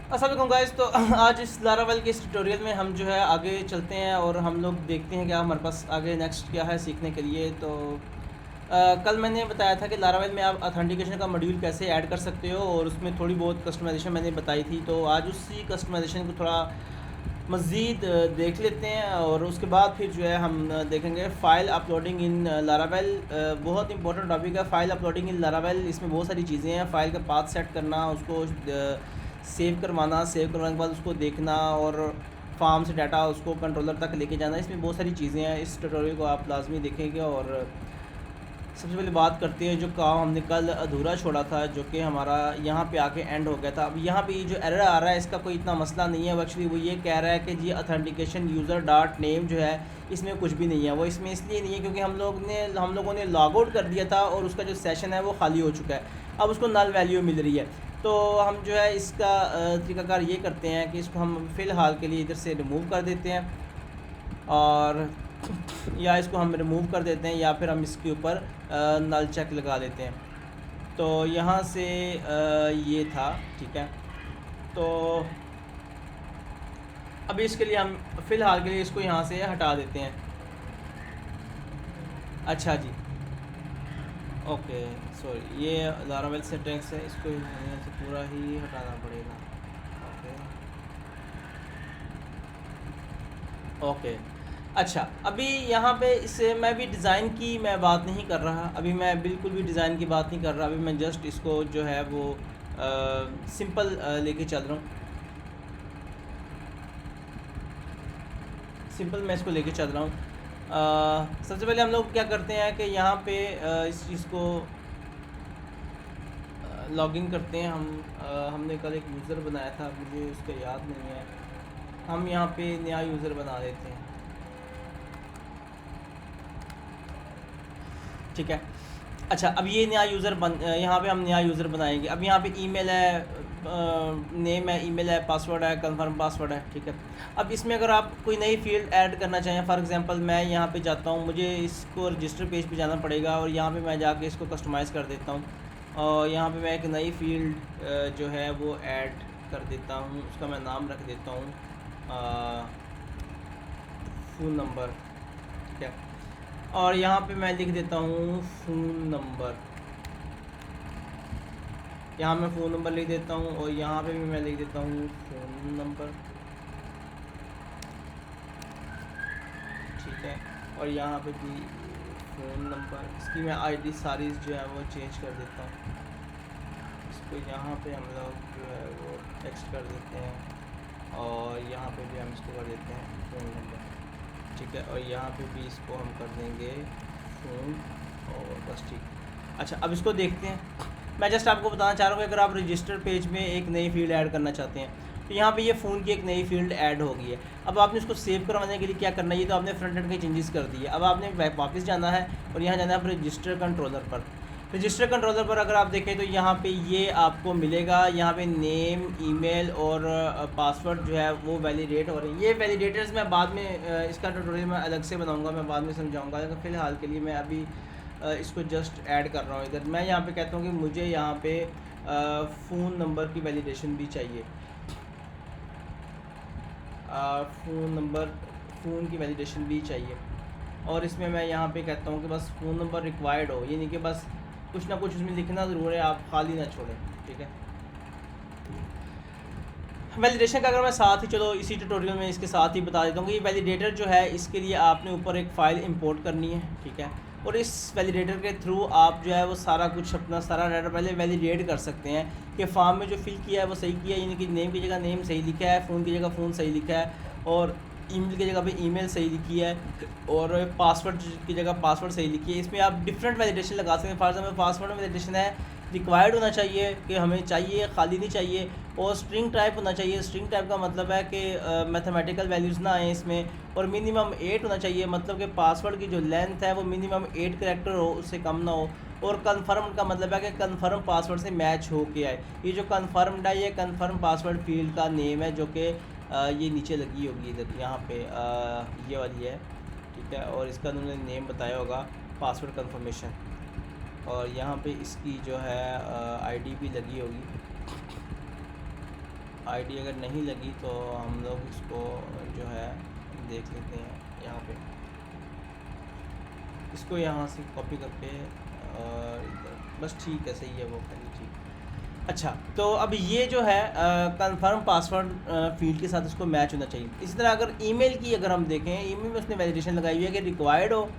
अस्सलाम वालेकुम गाइस। तो आज इस लारावेल के इस ट्यूटोरियल में हम जो है आगे चलते हैं और हम लोग देखते हैं कि हमारे पास आगे नेक्स्ट क्या है सीखने के लिए। तो कल मैंने बताया था कि लारावेल में आप ऑथेंटिकेशन का मॉड्यूल कैसे ऐड कर सकते हो और उसमें थोड़ी बहुत कस्टमाइजेशन मैंने बताई थी। तो आज उसी कस्टमाइजेशन को थोड़ा मज़ीद देख लेते हैं और उसके बाद फिर जो है हम देखेंगे फ़ाइल अपलोडिंग इन लारावेल। बहुत इंपॉर्टेंट टॉपिक है फ़ाइल अपलोडिंग इन लारावेल। इसमें बहुत सारी चीज़ें हैं, फ़ाइल का पाथ सेट करना, उसको सेव करवाना, सेव करवाने के बाद उसको देखना और फार्म से डाटा उसको कंट्रोलर तक लेके जाना। इसमें बहुत सारी चीज़ें हैं। इस ट्यूटोरियल को आप लाजमी देखेंगे। और सबसे पहले बात करते हैं जो काम हमने कल अधूरा छोड़ा था, जो कि हमारा यहाँ पे आके एंड हो गया था। अब यहाँ पे जो एरर आ रहा है इसका कोई इतना मसला नहीं है। वो एक्चुअली वो ये कह रहा है कि जी ऑथेंटिकेशन यूज़र डॉट नेम जो है इसमें कुछ भी नहीं है। वो इसमें इसलिए नहीं है क्योंकि हम लोगों ने लॉग आउट कर दिया था और उसका जो सेशन है वो खाली हो चुका है। अब उसको नल वैल्यू मिल रही है। तो हम जो है इसका तरीकाकार ये करते हैं कि इसको हम फ़िलहाल के लिए इधर से रिमूव कर देते हैं और या इसको हम रिमूव कर देते हैं या फिर हम इसके ऊपर नल चेक लगा देते हैं। तो यहाँ से ये था, ठीक है। तो अभी इसके लिए हम फ़िलहाल के लिए इसको यहाँ से हटा देते हैं। अच्छा जी, ओके, सॉरी, ये लारावेल सेटिंग्स है, इसको यहाँ से पूरा ही हटाना पड़ेगा। Okay okay. अच्छा, अभी यहाँ पे इससे मैं भी डिज़ाइन की मैं बात नहीं कर रहा। अभी मैं बिल्कुल भी डिज़ाइन की बात नहीं कर रहा। अभी मैं जस्ट इसको जो है वो सिंपल लेके चल रहा हूँ। सिंपल मैं इसको लेके चल रहा हूँ। सबसे पहले हम लोग क्या करते हैं कि यहाँ पे इस चीज़ को लॉगिन करते हैं। हमने कल एक यूज़र बनाया था, मुझे उसका याद नहीं है। हम यहाँ पे नया यूज़र बना देते हैं, ठीक है। अच्छा, अब ये नया यूज़र यहाँ पे हम नया यूज़र बनाएंगे। अब यहाँ पे ईमेल है, नेम है, ईमेल है, पासवर्ड है, कंफर्म पासवर्ड है, ठीक है। अब इसमें अगर आप कोई नई फील्ड ऐड करना चाहें, फॉर एग्जांपल मैं यहाँ पे जाता हूँ, मुझे इसको रजिस्टर पेज पे जाना पड़ेगा और यहाँ पे मैं जाके इसको कस्टमाइज़ कर देता हूँ और यहाँ पे मैं एक नई फील्ड जो है वो ऐड कर देता हूँ। उसका मैं नाम रख देता हूँ फ़ोन नंबर, ठीक है। और यहाँ पे मैं लिख देता हूँ फ़ोन नंबर। यहाँ मैं फ़ोन नंबर लिख देता हूँ और यहाँ पे भी मैं लिख देता हूँ फ़ोन नंबर, ठीक है। और यहाँ पे भी फ़ोन नंबर। इसकी मैं आईडी सारी जो है वो चेंज कर देता हूँ। इसको यहाँ पे हम लोग जो है वो टेक्स्ट कर देते हैं और यहाँ पे भी हम इसको कर देते हैं फ़ोन नंबर, ठीक है। और यहाँ पे भी इसको हम कर देंगे फ़ोन और बस, ठीक। अच्छा, अब इसको देखते हैं। मैं जस्ट आपको बताना चाह रहा हूँ कि अगर आप रजिस्टर पेज में एक नई फील्ड ऐड करना चाहते हैं तो यहाँ पे ये फ़ोन की एक नई फील्ड ऐड हो गई है। अब आपने इसको सेव करवाने के लिए क्या करना है, ये तो आपने फ्रंट एंड के चेंजेस कर दिए। अब आपने वापस जाना है और यहाँ जाना है रजिस्टर कंट्रोलर पर। रजिस्टर कंट्रोलर पर अगर आप देखें तो यहाँ पे ये आपको मिलेगा, यहाँ पे नेम, ईमेल और पासवर्ड जो है वो वैलिडेट हो रही है। ये वैलिडेटर्स मैं बाद में इसका ट्यूटोरियल मैं अलग से बनाऊंगा, मैं बाद में समझाऊंगा। लेकिन फ़िलहाल के लिए मैं अभी इसको जस्ट ऐड कर रहा हूँ इधर। मैं यहाँ पे कहता हूँ कि मुझे यहाँ पे फ़ोन नंबर की वैलिडेशन भी चाहिए। फ़ोन नंबर, फ़ोन की वैलिडेशन भी चाहिए। और इसमें मैं यहाँ पे कहता हूँ कि बस फ़ोन नंबर रिक्वायर्ड हो, ये नहीं कि बस कुछ ना कुछ उसमें लिखना ज़रूर है, आप खाली ना छोड़ें, ठीक है। वैलिडेशन का अगर मैं साथ ही, चलो इसी ट्यूटोरियल में इसके साथ ही बता देता हूँ कि ये वैलिडेटर जो है इसके लिए आपने ऊपर एक फ़ाइल इंपोर्ट करनी है, ठीक है। और इस वैलिडेटर के थ्रू आप जो है वो सारा कुछ अपना सारा डाटा पहले वैलिडेट कर सकते हैं कि फॉर्म में जो फिल किया है वो सही किया है, यानी कि नेम की जगह नेम सही लिखा है, फ़ोन की जगह फ़ोन सही लिखा है और ईमेल की जगह पे ईमेल सही लिखी है और पासवर्ड की जगह पासवर्ड सही लिखी है। इसमें आप डिफरेंट वैलिडेशन लगा सकते हैं। फॉर एग्जाम्पल पासवर्ड में वैलिडेशन है रिक्वायर्ड होना चाहिए कि हमें चाहिए, खाली नहीं चाहिए। और स्ट्रिंग टाइप होना चाहिए। स्ट्रिंग टाइप का मतलब है कि मैथमेटिकल वैल्यूज़ ना आए इसमें। और मिनिमम 8 होना चाहिए, मतलब कि पासवर्ड की जो लेंथ है वो मिनिमम 8 कैरेक्टर हो, उससे कम ना हो। और कन्फर्म का मतलब है कि कन्फर्म पासवर्ड से मैच हो के आए। ये जो कन्फर्म्ड है ये कन्फर्म पासवर्ड फील्ड का नेम है, जो कि ये नीचे लगी होगी इधर, यहाँ पे ये वाली है, ठीक है। और इसका उन्होंने नेम बताया होगा पासवर्ड कन्फर्मेशन। और यहाँ पे इसकी जो है आईडी भी लगी होगी, आईडी अगर नहीं लगी तो हम लोग इसको जो है देख लेते हैं यहाँ पे, इसको यहाँ से कॉपी करके और इधर बस ठीक है, सही है वो पहले ठीक। अच्छा, तो अब ये जो है कंफर्म पासवर्ड फील्ड के साथ उसको मैच होना चाहिए। इसी तरह अगर ईमेल की अगर हम देखें, ईमेल में उसने वैलिडेशन लगाई हुई है कि रिक्वायर्ड हो,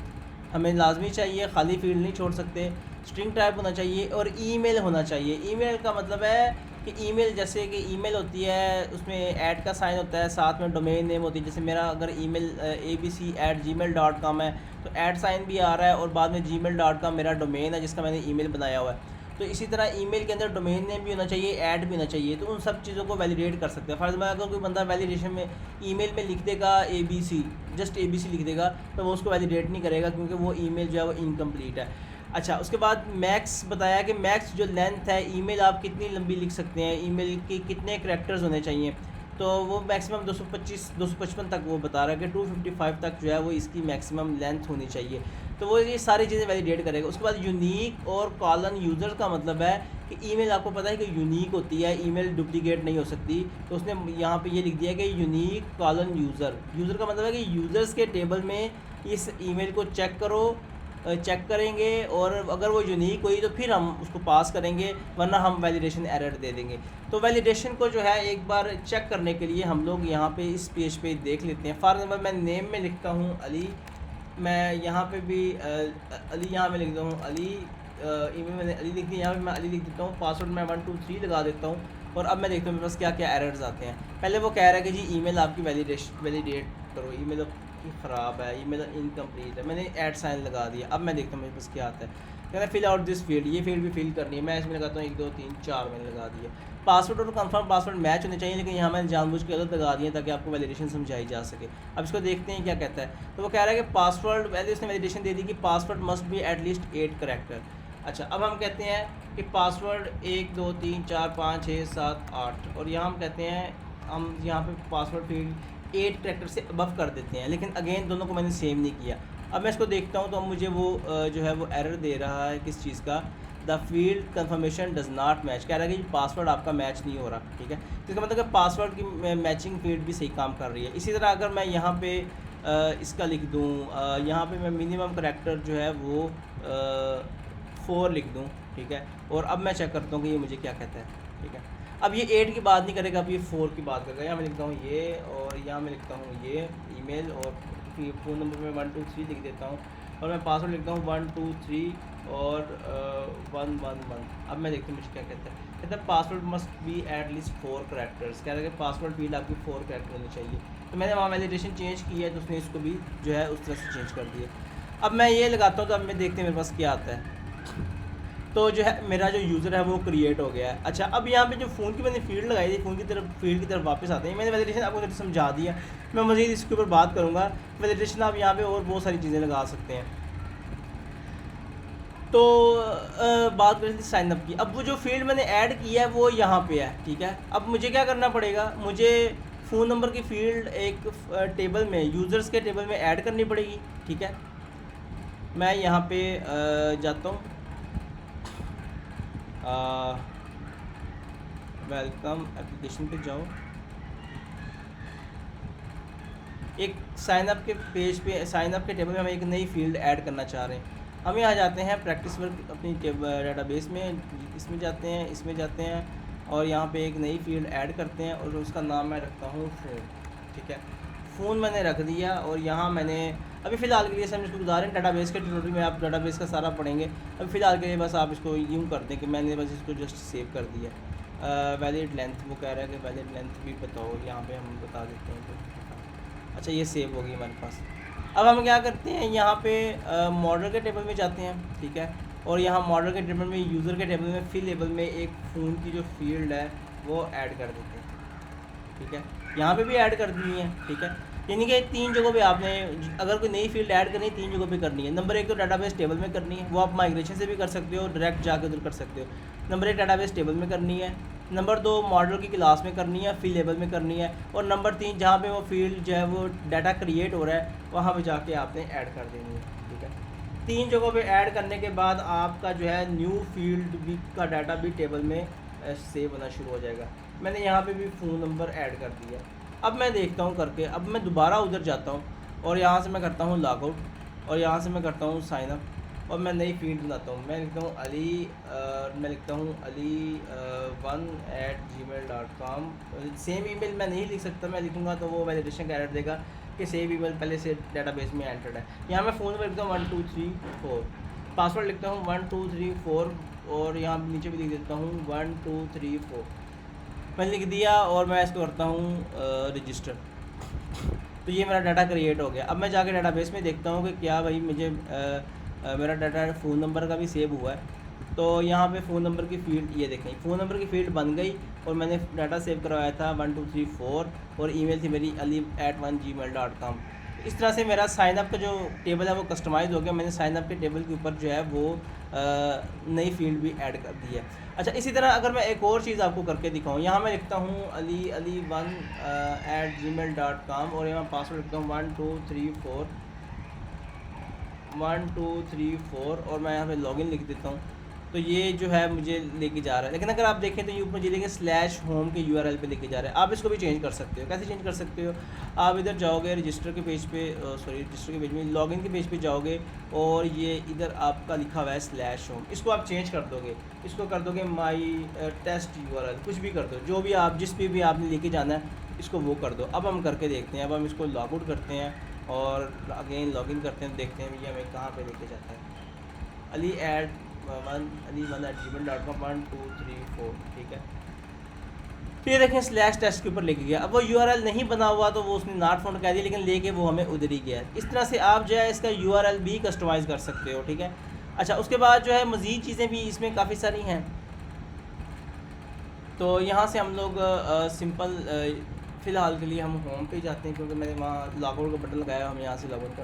हमें लाजमी चाहिए, खाली फील्ड नहीं छोड़ सकते, स्ट्रिंग टाइप होना चाहिए और ईमेल होना चाहिए। ईमेल का मतलब है कि ईमेल जैसे कि ईमेल होती है उसमें ऐड का साइन होता है, साथ में डोमेन नेम होती है। जैसे मेरा अगर ईमेल abc@gmail.com है तो ऐड साइन भी आ रहा है और बाद में gmail.com मेरा डोमेन है जिसका मैंने ईमेल बनाया हुआ है। तो इसी तरह ईमेल के अंदर डोमेन नेम भी होना चाहिए, ऐड भी होना चाहिए। तो उन सब चीज़ों को वैलिडेट कर सकते हैं। फॉर एग्जाम्पल अगर कोई बंदा वैलिडेशन में ईमेल में लिख देगा ABC, जस्ट ABC लिख देगा, तो वो उसको वैलिडेट नहीं करेगा क्योंकि वो ईमेल जो है वो इनकम्प्लीट है। अच्छा, उसके बाद मैक्स बताया कि मैक्स जो लेंथ है ईमेल आप कितनी लंबी लिख सकते हैं, ईमेल के कितने करैक्टर्स होने चाहिए, तो वो मैक्सिमम 255 तक वो बता रहा है कि 255 तक जो है वो इसकी मैक्सिमम लेंथ होनी चाहिए। तो वो ये सारी चीज़ें वैलिडेट करेगा। उसके बाद यूनिक और कॉलन यूज़र का मतलब है कि ईमेल आपको पता है कि यूनिक होती है, ईमेल डुप्लीकेट नहीं हो सकती। तो उसने यहाँ पे ये लिख दिया कि यूनिक कॉलन यूज़र का मतलब है कि यूज़र्स के टेबल में इस ईमेल को चेक करेंगे और अगर वो यूनिक हुई तो फिर हम उसको पास करेंगे, वरना हम वैलिडेशन एरर दे देंगे। तो वैलिडेशन को जो है एक बार चेक करने के लिए हम लोग यहाँ पे इस पेज पे देख लेते हैं। फॉर एग्जाम्पल मैं नेम में लिखता हूँ अली, मैं यहाँ पे भी अली यहाँ में लिख देता हूँ अली, ईमेल मैंने अली लिख दी, यहाँ पे मैं अली लिख देता हूँ, पासवर्ड मैं 1 2 3 लगा देता हूँ और अब मैं देखता हूँ मेरे पास क्या क्या एरर्स आते हैं। पहले वो कह रहा है कि जी ईमेल आपकी वैलिडेट करो, ईमेल ख़राब है, ईमेल इनकम्प्लीट है, मैंने ऐड साइन लगा दिया। अब मैं देखता हूँ मेरे पास क्या आता है, कहना फिल आउट दिस फील्ड, ये फील्ड भी फिल करनी है, मैं इसमें लगाता हूँ 1 2 3 4 मैंने लगा दिया। पासवर्ड और कंफर्म पासवर्ड मैच होने चाहिए, लेकिन यहाँ मैंने जानबूझ के गलत लगा दिए ताकि आपको वैलिडेशन समझाई जा सके। अब इसको देखते हैं क्या कहता है। तो वो कह रहा है कि पासवर्ड, पहले उसने वैलिडेशन दे दी कि password must be at least 8 character. अच्छा, अब हम कहते हैं कि पासवर्ड 1 2 3 4 5 6 7 8 और यहाँ हम कहते हैं, हम यहाँ पे पासवर्ड फील्ड 8 करैक्टर से अबव कर देते हैं, लेकिन अगेन दोनों को मैंने सेम नहीं किया। अब मैं इसको देखता हूँ तो अब मुझे वो जो है वो एरर दे रहा है किस चीज़ का, the field confirmation does not match, कह रहा है कि पासवर्ड आपका मैच नहीं हो रहा। ठीक है, तो इसका मतलब कि पासवर्ड की मैचिंग फील्ड भी सही काम कर रही है। इसी तरह अगर मैं यहाँ पे इसका लिख दूँ, यहाँ पे मैं मिनिमम करैक्टर जो है वो 4 लिख दूँ। ठीक है, और अब मैं चेक करता हूँ कि ये मुझे क्या कहता है। ठीक है, अब ये 8 की बात नहीं करेगा, अब ये 4 की बात करेगा। यहाँ मैं लिखता हूँ ये और यहाँ मैं लिखता हूँ ये ईमेल और फ़ोन नंबर में 1 2 3 लिख देता हूँ और मैं पासवर्ड लिखता हूँ 1 2 3 और 1 1 1। अब मैं देखता हूँ मुझे क्या कहता है, कहता है password must be at least 4 characters, कह रहा है कि पासवर्ड फील्ड आपकी 4 करैक्टर होनी चाहिए। तो मैंने वहाँ वैलिडेशन चेंज की है तो उसने इसको भी जो है उस तरह से चेंज कर दिया। अब मैं ये लगाता हूँ तो अब मैं देखते हैं मेरे पास क्या आता है। तो जो है मेरा जो यूज़र है वो क्रिएट हो गया है। अच्छा, अब यहाँ पे जो फ़ोन की मैंने फील्ड लगाई थी, फील्ड की तरफ वापस आते हैं। मैंने वैलिडेशन आपको समझा दिया, मैं मज़ीद इसके ऊपर बात करूँगा। वैलिडेशन आप यहाँ पे और बहुत सारी चीज़ें लगा सकते हैं। तो बात करें साइन अप की। अब वो जो फील्ड मैंने ऐड किया है वो यहाँ पे है। ठीक है, अब मुझे क्या करना पड़ेगा, मुझे फ़ोन नंबर की फील्ड एक टेबल में, यूज़र्स के टेबल में ऐड करनी पड़ेगी। ठीक है, मैं यहाँ पे जाता हूँ, वेलकम एप्लीकेशन पे जाओ, एक साइनअप के पेज पे, साइनअप के टेबल में हम एक नई फील्ड ऐड करना चाह रहे हैं। हम यहाँ जाते हैं प्रैक्टिस वर्क अपनी डेटाबेस में, इसमें जाते हैं, इसमें जाते हैं और यहाँ पे एक नई फील्ड ऐड करते हैं और उसका नाम मैं रखता हूँ फ़ोन। ठीक है, फ़ोन मैंने रख दिया और यहाँ मैंने अभी फ़िलहाल के लिए समझ इसको गुजार रहे हैं। डाटाबेस के ट्यूटोरियल में आप डाटाबेस का सारा पढ़ेंगे। अभी फ़िलहाल के लिए बस आप इसको यूँ कर दें कि मैंने बस इसको जस्ट सेव कर दिया। वैलिड लेंथ, वो कह रहा है कि वैलिड लेंथ भी बताओ, यहाँ पे हम बता देते हैं तो। अच्छा, ये सेव हो गई हमारे पास। अब हम क्या करते हैं, यहाँ पे मॉडल के टेबल में जाते हैं। ठीक है, और यहाँ मॉडल के टेबल में, यूज़र के टेबल में, फिल लेबल में एक फ़ोन की जो फील्ड है वो ऐड कर देते हैं। ठीक है, यहाँ पे भी ऐड कर दी है। ठीक है, यानी कि 3 जगहों पे आपने अगर कोई नई फील्ड ऐड करनी है 3 जगहों पे करनी है। नंबर 1 तो डाटाबेस टेबल में करनी है, वो आप माइग्रेशन से भी कर सकते हो, डायरेक्ट जाकर उधर कर सकते हो। नंबर 1 डाटाबेस टेबल में करनी है, नंबर 2 मॉडल की क्लास में करनी है, फिल लेबल में करनी है, और नंबर 3 जहाँ पे वो फील्ड जो है वो डाटा क्रिएट हो रहा है वहाँ पे जाके आपने ऐड कर देनी है। ठीक है, 3 जगहों पे ऐड करने के बाद आपका जो है न्यू फील्ड भी का डाटा भी टेबल में सेव होना शुरू हो जाएगा। मैंने यहाँ पे भी फ़ोन नंबर ऐड कर दिया। अब मैं देखता हूँ करके, अब मैं दोबारा उधर जाता हूँ और यहाँ से मैं करता हूँ लॉग आउट और यहाँ से मैं करता हूँ साइन अप और मैं नई फील्ड बनाता हूँ। मैं लिखता हूँ मैं लिखता हूँ ali1@gmail.com। सेम ईमेल मैं नहीं लिख सकता, मैं लिखूँगा तो वो वैलिडेशन का एरर देगा कि सेम ईमेल पहले से डेटाबेस में एंटर्ड है। यहाँ मैं फ़ोन नंबर लिखता हूँ 1 2 3 4, पासवर्ड लिखता हूँ 1 2 3 4 और यहाँ नीचे भी लिख देता हूँ 1 2 3 4। मैंने लिख दिया और मैं इसको करता हूँ रजिस्टर। तो ये मेरा डाटा क्रिएट हो गया। अब मैं जाके डाटाबेस में देखता हूँ कि क्या भाई मुझे मेरा डाटा फ़ोन नंबर का भी सेव हुआ है। तो यहाँ पे फ़ोन नंबर की फ़ील्ड ये देखें, फ़ोन नंबर की फ़ील्ड बन गई और मैंने डाटा सेव करवाया था 1 2 3 4 और ईमेल थी मेरी ali@1gmail.com। इस तरह से मेरा साइन अप का जो टेबल है वो कस्टमाइज़ हो गया। मैंने साइन अप के टेबल के ऊपर जो है वो नई फील्ड भी ऐड कर दी है। अच्छा, इसी तरह अगर मैं एक और चीज़ आपको करके दिखाऊँ, यहाँ मैं लिखता हूँ ali1@gmail.com और यहाँ पासवर्ड लिखता हूँ 1 2 3 4 और मैं यहाँ पे लॉगिन लिख देता हूँ। तो ये जो है मुझे लेके जा रहा है। लेकिन अगर आप देखें तो ये ऊपर मुझे लेके /home के URL पे लेके जा रहा है। आप इसको भी चेंज कर सकते हो। कैसे चेंज कर सकते हो? आप इधर जाओगे रजिस्टर के पेज पे, रजिस्टर के पेज में लॉगिन के पेज पे जाओगे और ये इधर आपका लिखा हुआ है /home, इसको आप चेंज कर दोगे। इसको कर दोगे माई टेस्ट URL, कुछ भी कर दो, जो भी आप जिस पे भी आपने लेके जाना है इसको वो कर दो। अब हम करके देखते हैं। अब हम इसको लॉग आउट करते हैं और अगेन लॉगिन करते हैं, देखते हैं भैया हमें कहाँ पे लेके जाता है। ali1@gmail.com 1 2 3 4, ठीक है। तो ये देखें /test के ऊपर लेके गया। अब वो URL नहीं बना हुआ तो वो उसने नॉट फाउंड कह दिया, लेकिन लेके वो हमें उधर ही गया। इस तरह से आप जो है इसका URL भी कस्टमाइज़ कर सकते हो, ठीक है। अच्छा, उसके बाद जो है मज़ीद चीज़ें भी इसमें काफ़ी सारी हैं। तो यहाँ से हम लोग सिंपल फ़िलहाल के लिए हम होम पे जाते हैं, क्योंकि मैंने वहाँ लॉग आउट का बटन लगाया, हम यहाँ से लॉग आउट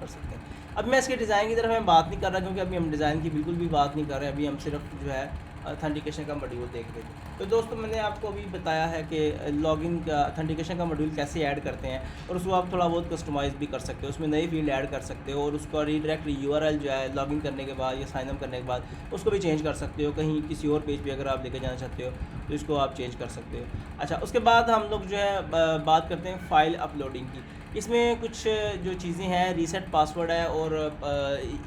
कर सकते हैं। अब मैं इसके डिज़ाइन की तरफ मैं बात नहीं कर रहा, क्योंकि अभी हम डिज़ाइन की बिल्कुल भी बात नहीं कर रहे। अभी हम सिर्फ जो है ऑथेंटिकेशन का मॉड्यूल देख रहे थे। तो दोस्तों, मैंने आपको अभी बताया है कि लॉगिन का ऑथेंटिकेशन का मॉड्यूल कैसे ऐड करते हैं और उसको आप थोड़ा बहुत कस्टमाइज़ भी कर सकते हो, उसमें नई फील्ड ऐड कर सकते हो और उसका रीडायरेक्ट URL जो है लॉगिन करने के बाद या साइन अप करने के बाद उसको भी चेंज कर सकते हो। कहीं किसी और पेज पे अगर आप लेके जाना चाहते हो तो इसको आप चेंज कर सकते हो। अच्छा, उसके बाद हम लोग जो है बात करते हैं फ़ाइल अपलोडिंग की। इसमें कुछ जो चीज़ें हैं, रीसेट पासवर्ड है और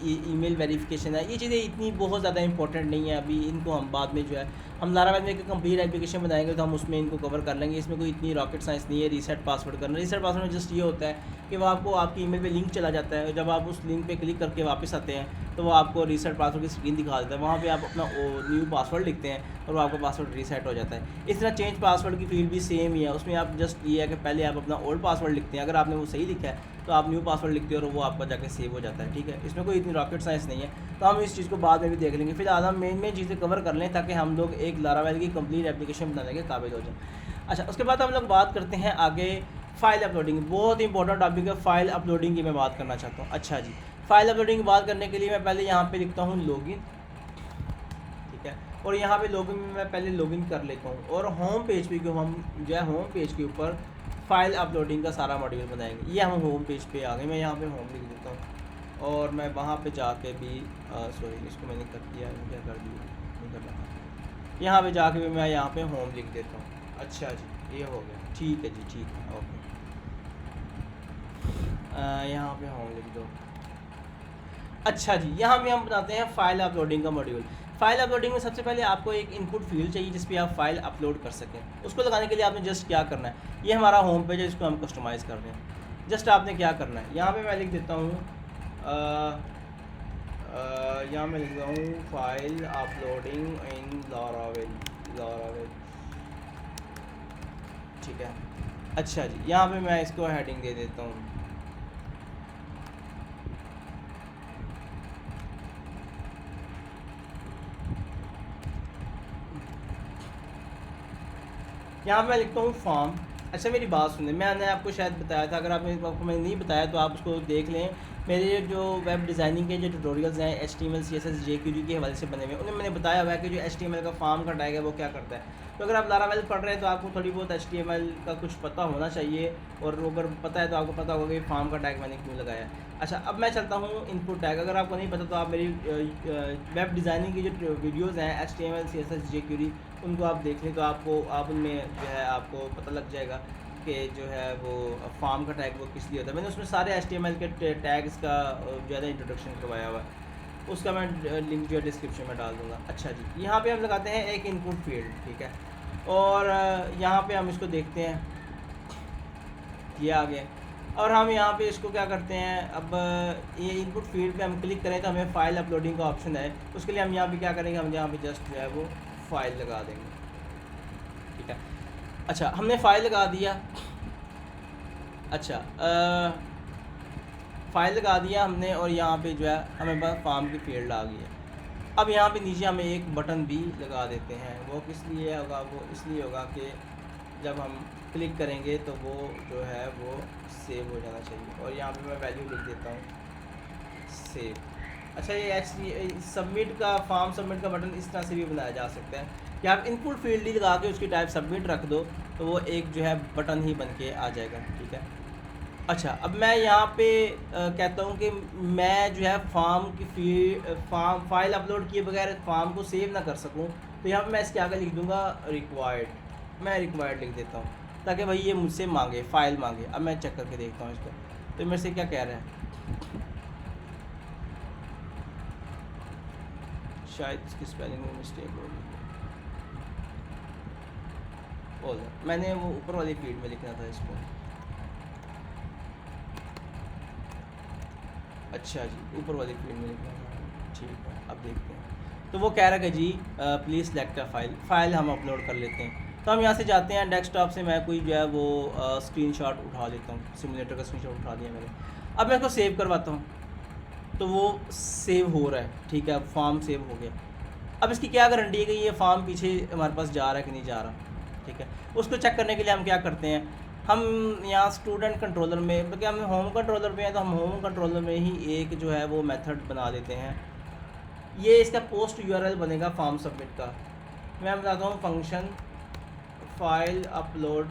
ईमेल वेरिफिकेशन है। ये चीज़ें इतनी बहुत ज़्यादा इंपॉर्टेंट नहीं है, अभी इनको हम बाद में जो है हम लारावेल में एक कंप्लीट एप्लीकेशन बनाएंगे तो हम उसमें इनको कवर कर लेंगे। इसमें कोई इतनी रॉकेट साइंस नहीं है रीसेट पासवर्ड करना। रीसेट पासवर्ड में जस्ट ये होता है कि वो आपको आपकी ईमेल पे लिंक चला जाता है, जब आप उस लिंक पे क्लिक करके वापस आते हैं तो वो आपको रीसेट पासवर्ड की स्क्रीन दिखा देता है। वहाँ पे आप अपना न्यू पासवर्ड लिखते हैं और वो आपका पासवर्ड रीसेट हो जाता है। इस तरह चेंज पासवर्ड की फील्ड भी सेम ही है। उसमें आप जस्ट ये है कि पहले आप अपना ओल्ड पासवर्ड लिखते हैं, अगर आपने वो सही लिखा है तो आप न्यू पासवर्ड लिखते हो और वो आपका जाके सेव हो जाता है, ठीक है। इसमें कोई इतनी रॉकेट साइंस नहीं है, तो हम इस चीज़ को बाद में भी देख लेंगे। फिलहाल हम मेन चीज़ें कवर कर लें ताकि हम लोग एक लारावेल की कंप्लीट एप्लीकेशन बनाने के काबिल हो जाए। अच्छा, उसके बाद हम लोग बात करते हैं आगे फ़ाइल अपलोडिंग। बहुत इंपॉर्टेंट टॉपिक है फ़ाइल अपलोडिंग की, मैं बात करना चाहता हूँ। अच्छा जी, फ़ाइल अपलोडिंग की बात करने के लिए मैं पहले यहाँ पे लिखता हूँ लॉगिन, ठीक है, और यहाँ पे लॉगिन में मैं पहले लॉगिन कर लेता हूँ और होम पेज पे जो हम जो है होम पेज के ऊपर फ़ाइल अपलोडिंग का सारा मॉड्यूल बनाएंगे। ये हम होम पेज पे आ गए। मैं यहाँ पे होम लिख देता हूँ और मैं वहाँ पे जाके भी सॉरी, इसको मैंने कर दिया, क्या कर दिया, नहीं करना। यहाँ पे जाके भी मैं यहाँ पे होम लिख देता हूँ। अच्छा जी, ये हो गया, ठीक है जी, ठीक है, ओके। यहाँ पे होम लिख दो। अच्छा जी, यहाँ पे हम बनाते हैं फ़ाइल अपलोडिंग का मॉड्यूल। फ़ाइल अपलोडिंग में सबसे पहले आपको एक इनपुट फील्ड चाहिए जिस पे आप फ़ाइल अपलोड कर सकें। उसको लगाने के लिए आपने जस्ट क्या करना है, ये हमारा होम पेज है जिसको हम कस्टमाइज़ कर रहे हैं। जस्ट आपने क्या करना है, यहाँ पे मैं लिख देता हूँ यहाँ मैं लिख देता हूँ फ़ाइल अपलोडिंग इन लारावेल, ठीक है। अच्छा जी, यहाँ पे मैं इसको हेडिंग दे देता हूँ यहाँ पे मैं लिखता हूँ फॉर्म। अच्छा, मेरी बात सुने, मैंने आपको शायद बताया था, अगर आपने आपको मैंने नहीं बताया तो आप उसको देख लें। मेरे जो वेब डिज़ाइनिंग के जो ट्यूटोरियल्स हैं HTML CSS JQuery के हवाले से बने हुए हैं, उन्हें मैंने बताया हुआ है कि जो HTML का फॉर्म का टैग है वो क्या करता है। तो अगर आप लारावेल पढ़ रहे हैं तो आपको थोड़ी बहुत HTML का कुछ पता होना चाहिए, और अगर पता है तो आपको पता होगा कि फार्म का टैग मैंने क्यों लगाया है। अच्छा, अब मैं चलता हूँ इनपुट टैग। अगर आपको नहीं पता तो आप मेरी वेब डिज़ाइनिंग की जो वीडियोज़ हैं HTML CSS jQuery, उनको आप देख लें तो आप उनमें जो है आपको पता लग जाएगा कि जो है वो फार्म का टैग वो किस लिए होता है। मैंने उसमें सारे HTML के टैग्स का जो है इंट्रोडक्शन करवाया हुआ है, उसका मैं लिंक जो है डिस्क्रिप्शन में डाल दूँगा। अच्छा जी, यहाँ पे हम लगाते हैं एक इनपुट फील्ड, ठीक है, और यहाँ पे हम इसको देखते हैं, ये आ गया। और हम यहाँ पे इसको क्या करते हैं, अब ये इनपुट फील्ड पे हम क्लिक करें तो हमें फ़ाइल अपलोडिंग का ऑप्शन है। उसके लिए हम यहाँ पे क्या करेंगे, हम यहाँ पे जस्ट जो है वो फ़ाइल लगा देंगे, ठीक है। अच्छा, हमने फ़ाइल लगा दिया। अच्छा, फ़ाइल लगा दिया हमने, और यहाँ पे जो है हमें बस फॉर्म की फील्ड आ गई है। अब यहाँ पे नीचे हमें एक बटन भी लगा देते हैं। वो किस लिए होगा, वो इसलिए होगा कि जब हम क्लिक करेंगे तो वो जो है वो सेव हो जाना चाहिए, और यहाँ पे मैं वैल्यू लिख देता हूँ सेव। अच्छा, ये सबमिट का फॉर्म सबमिट का बटन इस तरह से भी बनाया जा सकता है कि आप इनपुट फील्ड ही लगा के उसकी टाइप सबमिट रख दो तो वो एक जो है बटन ही बन के आ जाएगा, ठीक है। अच्छा, अब मैं यहाँ पे कहता हूँ कि मैं जो है फाइल अपलोड किए बगैर फार्म को सेव ना कर सकूँ, तो यहाँ पे मैं इसके आगे लिख दूँगा रिक्वायर्ड। मैं रिक्वायर्ड लिख देता हूँ ताकि भाई ये मुझसे मांगे, फ़ाइल मांगे। अब मैं चेक करके देखता हूँ इसको, तो मेरे से क्या कह रहा है, शायद इसकी स्पेलिंग में मिस्टेक होगी। मैंने वो ऊपर वाली फील्ड में लिखना था इसको। अच्छा जी, ऊपर वाली फील्ड में लिखना है, ठीक है। अब देखते हैं, तो वो कह रहा है कि जी प्लीज़ सेलेक्ट अ फ़ाइल हम अपलोड कर लेते हैं। तो हम यहाँ से जाते हैं डेस्कटॉप से, मैं कोई जो है वो स्क्रीनशॉट उठा लेता हूँ, सिमुलेटर का स्क्रीनशॉट उठा दिया मैंने। अब मैं इसको सेव करवाता हूँ तो वो सेव हो रहा है, ठीक है, फॉर्म सेव हो गया। अब इसकी क्या गारंटी है कि ये फॉर्म पीछे हमारे पास जा रहा है कि नहीं जा रहा, ठीक है। उसको चेक करने के लिए हम क्या करते हैं, हम यहाँ स्टूडेंट कंट्रोलर में, क्योंकि हम होम कंट्रोलर पे हैं तो हम होम कंट्रोलर में ही एक जो है वो मेथड बना देते हैं। ये इसका पोस्ट URL बनेगा फॉर्म सबमिट का। मैं बताता हूँ, फंक्शन फाइल अपलोड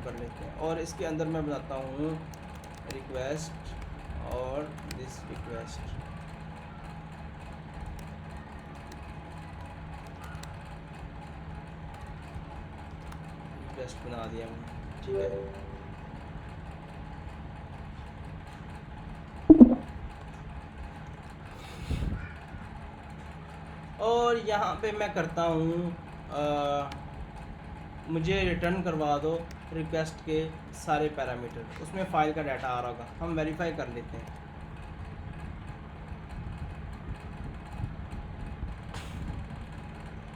कर लेते हैं, और इसके अंदर मैं बनाता हूँ रिक्वेस्ट और दिस रिक्वेस्ट। बना दिया मैंने, ठीक है। और यहाँ पे मैं करता हूँ मुझे रिटर्न करवा दो रिक्वेस्ट के सारे पैरामीटर, उसमें फ़ाइल का डाटा आ रहा होगा। हम वेरीफाई कर लेते हैं,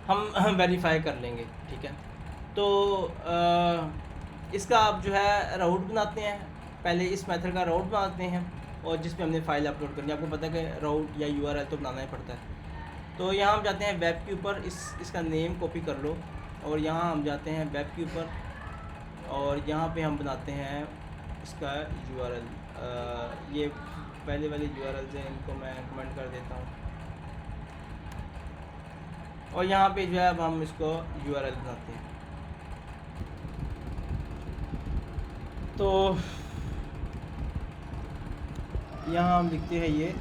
हम वेरीफाई कर लेंगे, ठीक है। तो इसका आप जो है राउट बनाते हैं, पहले इस मेथड का राउट बनाते हैं, और जिस पे हमने फ़ाइल अपलोड करनी है। आपको पता है कि राउट या URL तो बनाना ही पड़ता है। तो यहाँ हम जाते हैं वेब के ऊपर, इसका नेम कॉपी कर लो, और यहाँ हम जाते हैं वेब के ऊपर, और यहाँ पे हम बनाते हैं इसका URL। ये पहले वाले URL हैं, इनको मैं कमेंट कर देता हूँ, और यहाँ पे जो है अब हम इसको URL बनाते हैं। तो यहाँ हम लिखते हैं ये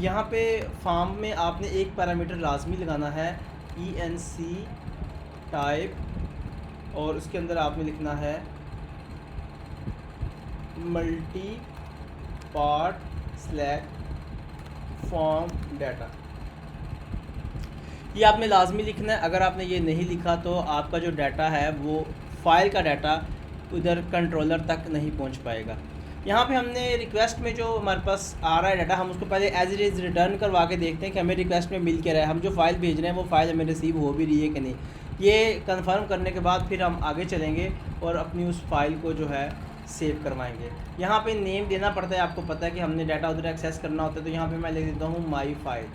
यहाँ पे फार्म में आपने एक पैरामीटर लाजमी लगाना है enc टाइप, और उसके अंदर आपने लिखना है multi part select form data. ये आपने लाजमी लिखना है। अगर आपने ये नहीं लिखा तो आपका जो डाटा है वो फाइल का डाटा उधर कंट्रोलर तक नहीं पहुंच पाएगा। यहाँ पे हमने रिक्वेस्ट में जो हमारे पास आ रहा है डाटा, हम उसको पहले एज इट इज़ रिटर्न करवा के देखते हैं कि हमें रिक्वेस्ट में मिल के रहा है, हम जो फाइल भेज रहे हैं वो फाइल हमें रिसीव हो भी रही है कि नहीं। ये कंफर्म करने के बाद फिर हम आगे चलेंगे और अपनी उस फाइल को जो है सेव करवाएंगे। यहाँ पे नेम देना पड़ता है, आपको पता है कि हमने डाटा उधर एक्सेस करना होता है, तो यहाँ पे मैं लिख देता हूँ माई फाइल,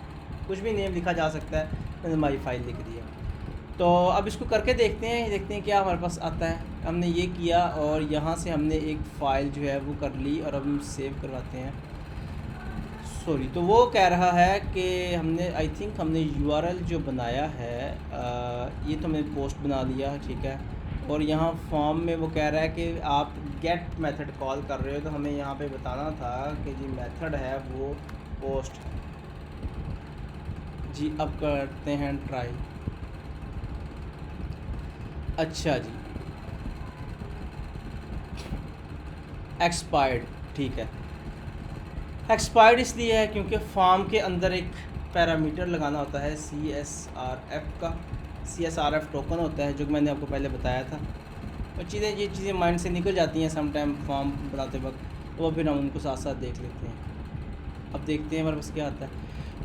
कुछ भी नेम लिखा जा सकता है, मैंने माई फाइल लिख दिया। तो अब इसको करके देखते हैं क्या हमारे पास आता है। हमने ये किया और यहाँ से हमने एक फ़ाइल जो है वो कर ली और अब हम सेव करवाते हैं। सॉरी, तो वो कह रहा है कि हमने आई थिंक हमने URL जो बनाया है ये तो हमने पोस्ट बना लिया, ठीक है। और यहाँ फॉर्म में वो कह रहा है कि आप गेट मेथड कॉल कर रहे हो, तो हमें यहाँ पे बताना था कि जी मेथड है वो पोस्ट जी। अब करते हैं ट्राई। अच्छा जी, एक्सपायर्ड, ठीक है। एक्सपायर्ड इसलिए है क्योंकि फॉर्म के अंदर एक पैरामीटर लगाना होता है CSRF का। CSRF टोकन होता है जो कि मैंने आपको पहले बताया था। और ये चीज़ें माइंड से निकल जाती हैं सम टाइम फॉर्म बनाते वक्त, तो फिर हम उनको साथ साथ देख लेते हैं। अब देखते हैं हमारे पास क्या आता है।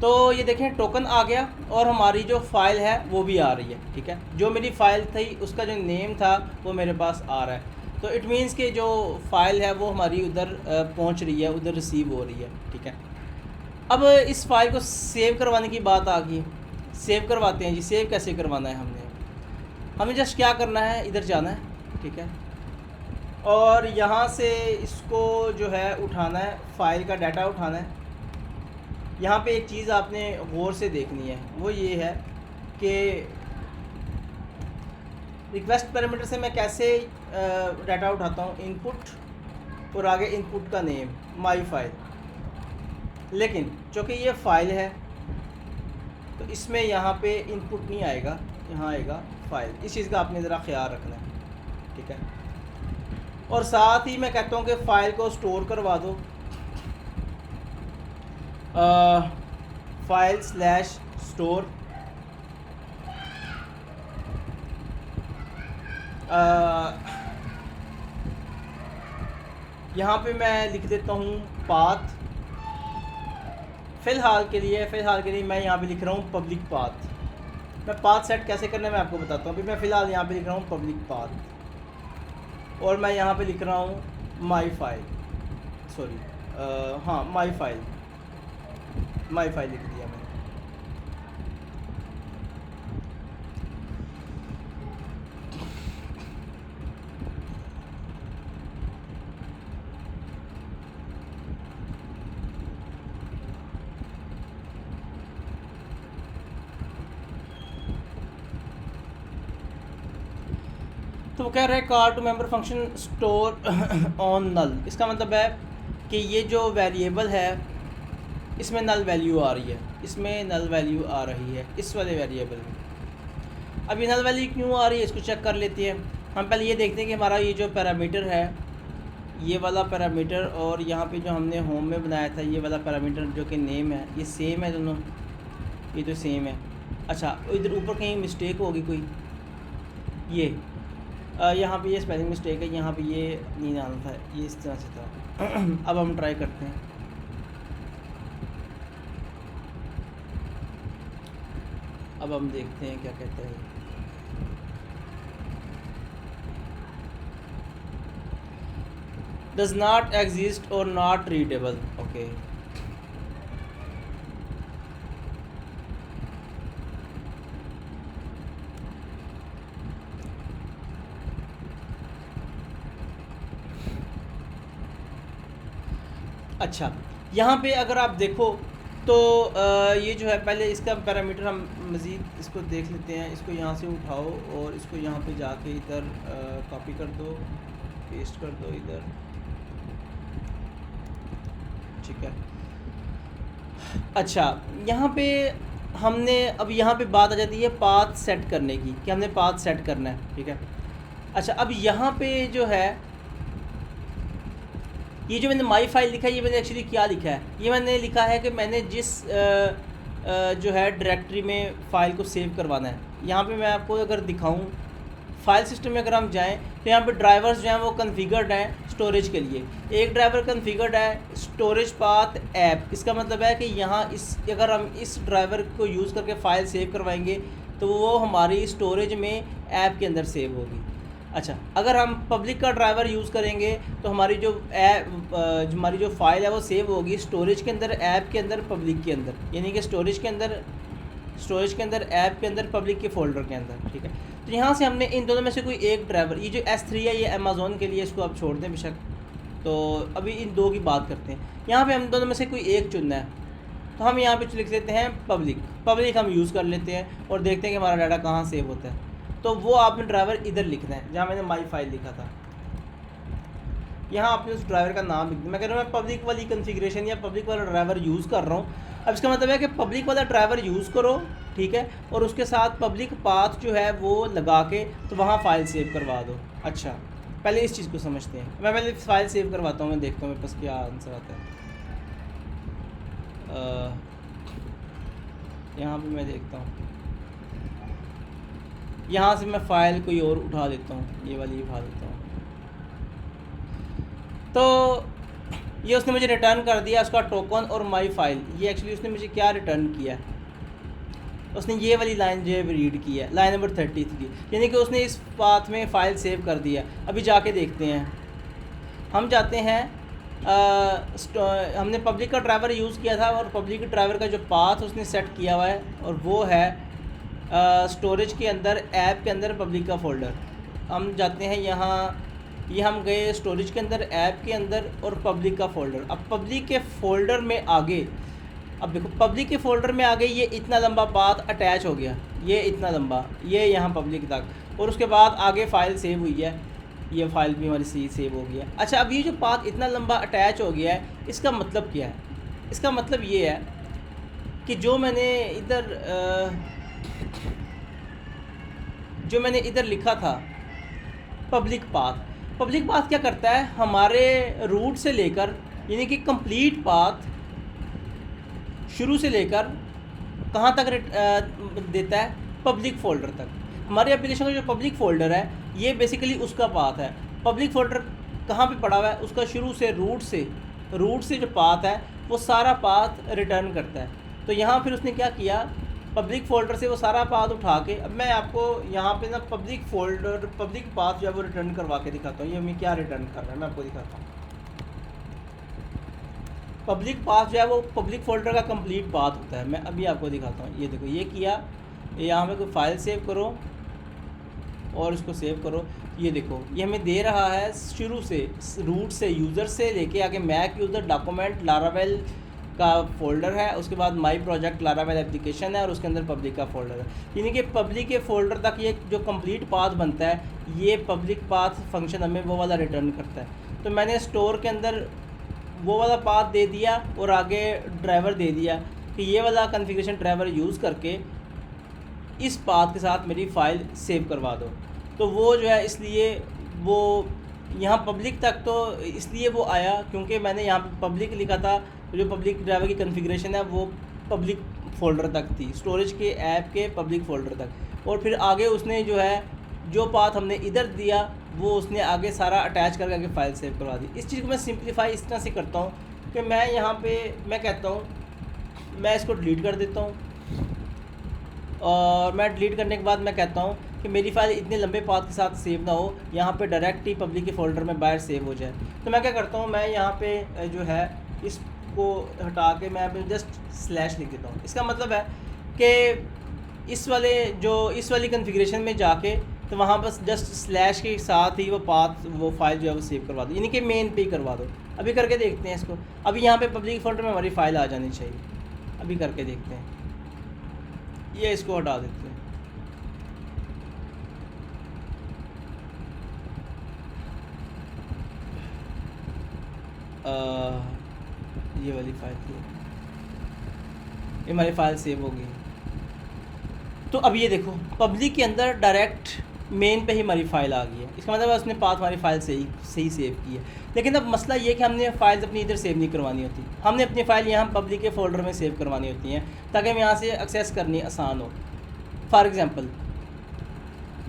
तो ये देखें टोकन आ गया और हमारी जो फ़ाइल है वो भी आ रही है, ठीक है। जो मेरी फ़ाइल थी उसका जो नेम था वो मेरे पास आ रहा है, तो इट मीन्स कि जो फ़ाइल है वो हमारी उधर पहुंच रही है, उधर रिसीव हो रही है, ठीक है। अब इस फ़ाइल को सेव करवाने की बात आ गई। सेव करवाते हैं जी। सेव कैसे करवाना है हमें जस्ट क्या करना है, इधर जाना है, ठीक है, और यहाँ से इसको जो है उठाना है, फ़ाइल का डाटा उठाना है। यहाँ पे एक चीज़ आपने गौर से देखनी है, वो ये है कि रिक्वेस्ट पैरामीटर से मैं कैसे डाटा उठाता हूँ, इनपुट और आगे इनपुट का नेम माई फाइल। लेकिन चूँकि ये फ़ाइल है तो इसमें यहाँ पे इनपुट नहीं आएगा, यहाँ आएगा फ़ाइल। इस चीज़ का आपने ज़रा ख्याल रखना है, ठीक है। और साथ ही मैं कहता हूँ कि फ़ाइल को स्टोर करवा दो, फाइल स्लैश स्टोर। यहाँ पे मैं लिख देता हूँ पाथ। फ़िलहाल के लिए मैं यहाँ पे लिख रहा हूँ पब्लिक पाथ। मैं पाथ सेट कैसे करना है मैं आपको बताता हूँ। अभी मैं फ़िलहाल यहाँ पे लिख रहा हूँ पब्लिक पाथ, और मैं यहाँ पे लिख रहा हूँ माई फाइल, सॉरी हाँ माई फाइल लिख दिया मैंने। तो वो कह रहे हैं car to member function store on null. इसका मतलब है कि ये जो वेरिएबल है इसमें नल वैल्यू आ रही है, इसमें नल वैल्यू आ रही है इस वाले वेरिएबल में। अब ये नल वैल्यू क्यों आ रही है इसको चेक कर लेते हैं। हम पहले ये देखते हैं कि हमारा ये जो पैरामीटर है, ये वाला पैरामीटर, और यहाँ पे जो हमने होम में बनाया था ये वाला पैरामीटर जो कि नेम है, ये सेम है दोनों, ये तो सेम है। अच्छा, इधर ऊपर कहीं मिस्टेक होगी कोई, ये यहाँ पे ये स्पेलिंग मिस्टेक है, यहाँ पे ये नहीं आना था, ये इस तरह से था। अब हम ट्राई करते हैं। अब हम देखते हैं क्या कहते हैं। डज नॉट एग्जिस्ट और नॉट रीडेबल, ओके। अच्छा, यहाँ पे अगर आप देखो तो ये जो है पहले इसका पैरामीटर हम मज़ीद इसको देख लेते हैं। इसको यहाँ से उठाओ और इसको यहाँ पे जाके इधर कॉपी कर दो, पेस्ट कर दो इधर, ठीक है। अच्छा, यहाँ पे हमने अब यहाँ पे बात आ जाती है पाथ सेट करने की कि हमने पाथ सेट करना है, ठीक है। अच्छा, अब यहाँ पे जो है ये जो मैंने माई फाइल लिखा है, ये मैंने एक्चुअली क्या लिखा है, ये मैंने लिखा है कि मैंने जिस जो है डायरेक्टरी में फ़ाइल को सेव करवाना है। यहाँ पे मैं आपको अगर दिखाऊं, फाइल सिस्टम में अगर हम जाएं तो यहाँ पे ड्राइवर्स जो हैं वो कन्फिगर्ड हैं स्टोरेज के लिए। एक ड्राइवर कन्फिगर्ड है स्टोरेज पाथ ऐप। इसका मतलब है कि यहाँ इस अगर हम इस ड्राइवर को यूज़ करके फ़ाइल सेव करवाएंगे तो वो हमारी स्टोरेज में ऐप के अंदर सेव होगी। अच्छा, अगर हम पब्लिक का ड्राइवर यूज़ करेंगे तो हमारी जो हमारी जो फ़ाइल है वो सेव होगी स्टोरेज के अंदर, ऐप के अंदर, पब्लिक के अंदर, यानी कि स्टोरेज के अंदर, ऐप के अंदर, पब्लिक के फ़ोल्डर के अंदर, ठीक है। तो यहाँ से हमने इन दोनों में से कोई एक ड्राइवर, ये जो S3 है ये अमेज़ोन के लिए, इसको आप छोड़ दें बेशक। तो अभी इन दो की बात करते हैं। यहाँ पे हम दोनों में से कोई एक चुनना है, तो हम यहाँ पे लिख लेते हैं पब्लिक हम यूज़ कर लेते हैं और देखते हैं कि हमारा डाटा कहाँ सेव होता है। तो वो आपने ड्राइवर इधर लिखना है जहाँ मैंने माई फाइल लिखा था। यहाँ आपने उस ड्राइवर का नाम लिख दिया। मैं कह रहा हूँ मैं पब्लिक वाली कॉन्फ़िगरेशन या पब्लिक वाला ड्राइवर यूज़ कर रहा हूँ। अब इसका मतलब है कि पब्लिक वाला ड्राइवर यूज़ करो, ठीक है, और उसके साथ पब्लिक पाथ जो है वो लगा के तो वहाँ फ़ाइल सेव करवा दो। अच्छा, पहले इस चीज़ को समझते हैं। मैं पहले फ़ाइल सेव करवाता हूँ, मैं देखता हूँ मेरे पास क्या आंसर आता है। यहाँ पर मैं देखता हूँ, यहाँ से मैं फ़ाइल कोई और उठा लेता हूँ, ये वाली उठा लेता हूँ। तो ये उसने मुझे रिटर्न कर दिया, उसका टोकन और माई फाइल। ये एक्चुअली उसने मुझे क्या रिटर्न किया, उसने ये वाली लाइन जो है रीड की है, लाइन नंबर 33, यानी कि उसने इस पाथ में फ़ाइल सेव कर दिया। अभी जाके देखते हैं, हम जाते हैं हमने पब्लिक का ड्राइवर यूज़ किया था और पब्लिक के ड्राइवर का जो पाथ उसने सेट किया हुआ है और वो है स्टोरेज के अंदर, ऐप के अंदर, पब्लिक का फ़ोल्डर। हम जाते हैं यहाँ, ये हम गए स्टोरेज के अंदर, ऐप के अंदर और पब्लिक का फ़ोल्डर। अब पब्लिक के फ़ोल्डर में आगे, अब देखो पब्लिक के फ़ोल्डर में आगे ये इतना लंबा पाथ अटैच हो गया, ये इतना लंबा, ये यहाँ पब्लिक तक, और उसके बाद आगे फ़ाइल सेव हुई है, ये फ़ाइल भी हमारी सेव हो गया। अच्छा, अब ये जो पाथ इतना लंबा अटैच हो गया है, इसका मतलब क्या है? इसका मतलब ये है कि जो मैंने इधर लिखा था पब्लिक पाथ क्या करता है, हमारे रूट से लेकर, यानी कि कंप्लीट पाथ शुरू से लेकर कहाँ तक देता है, पब्लिक फ़ोल्डर तक। हमारे एप्लीकेशन का जो पब्लिक फ़ोल्डर है ये बेसिकली उसका पाथ है। पब्लिक फ़ोल्डर कहाँ पे पड़ा हुआ है, उसका शुरू से रूट से जो पाथ है वो सारा पाथ रिटर्न करता है। तो यहाँ फिर उसने क्या किया, पब्लिक फ़ोल्डर से वो सारा पाथ उठा के, अब मैं आपको यहाँ पे ना पब्लिक पाथ जो है वो रिटर्न करवा के दिखाता हूँ। ये हमें क्या रिटर्न कर रहा है मैं आपको दिखाता हूँ। पब्लिक पाथ जो है वो पब्लिक फ़ोल्डर का कंप्लीट पाथ होता है। मैं अभी आपको दिखाता हूँ। ये देखो, ये किया, यहाँ पे कोई फ़ाइल सेव करो और इसको सेव करो। ये देखो, ये हमें दे रहा है शुरू से, रूट से, यूज़र से लेके आगे मैक यूज़र, डॉक्यूमेंट, लारावेल का फ़ोल्डर है, उसके बाद माई प्रोजेक्ट लारावेल एप्लीकेशन है और उसके अंदर पब्लिक का फ़ोल्डर है। यानी कि पब्लिक के फ़ोल्डर तक ये जो कंप्लीट पाथ बनता है, ये पब्लिक पाथ फंक्शन हमें वो वाला रिटर्न करता है। तो मैंने स्टोर के अंदर वो वाला पाथ दे दिया और आगे ड्राइवर दे दिया कि ये वाला कॉन्फ़िगरेशन ड्राइवर यूज़ करके इस पाथ के साथ मेरी फ़ाइल सेव करवा दो। तो वो जो है, इसलिए वो यहाँ पब्लिक तक तो इसलिए वो आया क्योंकि मैंने यहाँ पे पब्लिक लिखा था। जो पब्लिक ड्राइवर की कॉन्फ़िगरेशन है वो पब्लिक फ़ोल्डर तक थी, स्टोरेज के, ऐप के, पब्लिक फ़ोल्डर तक। और फिर आगे उसने जो है, जो पाथ हमने इधर दिया वो उसने आगे सारा अटैच करके आगे फ़ाइल सेव करवा दी। इस चीज़ को मैं सिंप्लीफाई इस तरह से करता हूँ कि मैं यहाँ पे मैं कहता हूँ, मैं इसको डिलीट कर देता हूँ और मैं डिलीट करने के बाद मैं कहता हूँ कि मेरी फ़ाइल इतने लंबे पाथ के साथ सेव ना हो, यहाँ पे डायरेक्ट ही पब्लिक के फ़ोल्डर में बाहर सेव हो जाए। तो मैं क्या करता हूँ, मैं यहाँ पे जो है इसको हटा के मैं जस्ट स्लैश लिख देता हूँ। इसका मतलब है कि इस वाली कॉन्फ़िगरेशन में जाके तो वहाँ बस जस्ट स्लैश के साथ ही वो फाइल जो है वो सेव करवा दो, यानी कि मेन पे ही करवा दो। अभी करके देखते हैं इसको। अभी यहाँ पे पब्लिक फ़ोल्डर में हमारी फ़ाइल आ जानी चाहिए। अभी करके देखते हैं, ये इसको हटा देते हैं। ये वाली फ़ाइल थी। ये हमारी फ़ाइल सेव होगी। तो अब ये देखो पब्लिक के अंदर डायरेक्ट मेन पे ही हमारी फ़ाइल आ गई है, इसका मतलब है उसने पाथ हमारी फ़ाइल सही सेव की है। लेकिन अब मसला ये है कि हमने फ़ाइल्स अपनी इधर सेव नहीं करवानी होती, हमने अपनी फ़ाइल यहाँ पब्लिक के फ़ोल्डर में सेव करवानी होती हैं ताकि हम यहाँ से एक्सेस करनी आसान हो। फॉर एग्ज़ाम्पल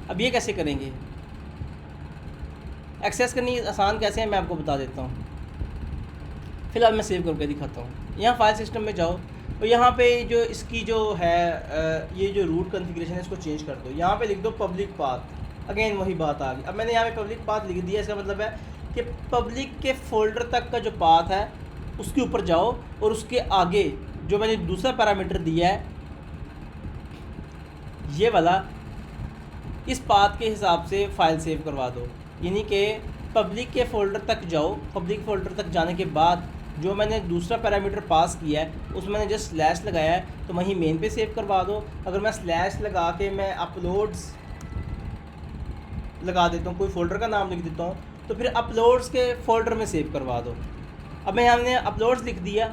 अब ये कैसे करेंगे, एक्सेस करनी आसान कैसे है मैं आपको बता देता हूँ। फ़िलहाल मैं सेव करके दिखाता हूँ। यहाँ फाइल सिस्टम में जाओ तो यहाँ पे जो इसकी जो है ये जो रूट कॉन्फ़िगरेशन है इसको चेंज कर दो। यहाँ पे लिख दो पब्लिक पाथ, अगेन वही बात आ गई। अब मैंने यहाँ पे पब्लिक पाथ लिख दिया, इसका मतलब है कि पब्लिक के फ़ोल्डर तक का जो पाथ है उसके ऊपर जाओ और उसके आगे जो मैंने दूसरा पैरामीटर दिया है ये वाला, इस पाथ के हिसाब से फ़ाइल सेव करवा दो। यानी कि पब्लिक के फ़ोल्डर तक जाओ, पब्लिक फ़ोल्डर तक जाने के बाद जो मैंने दूसरा पैरामीटर पास किया है उसमें मैंने जस्ट स्लैश लगाया है तो वहीं मेन पे सेव करवा दो। अगर मैं स्लैश लगा के मैं अपलोड्स लगा देता हूँ, कोई फ़ोल्डर का नाम लिख देता हूँ, तो फिर अपलोड्स के फ़ोल्डर में सेव करवा दो। अब मैं यहाँ मैंने अपलोड्स लिख दिया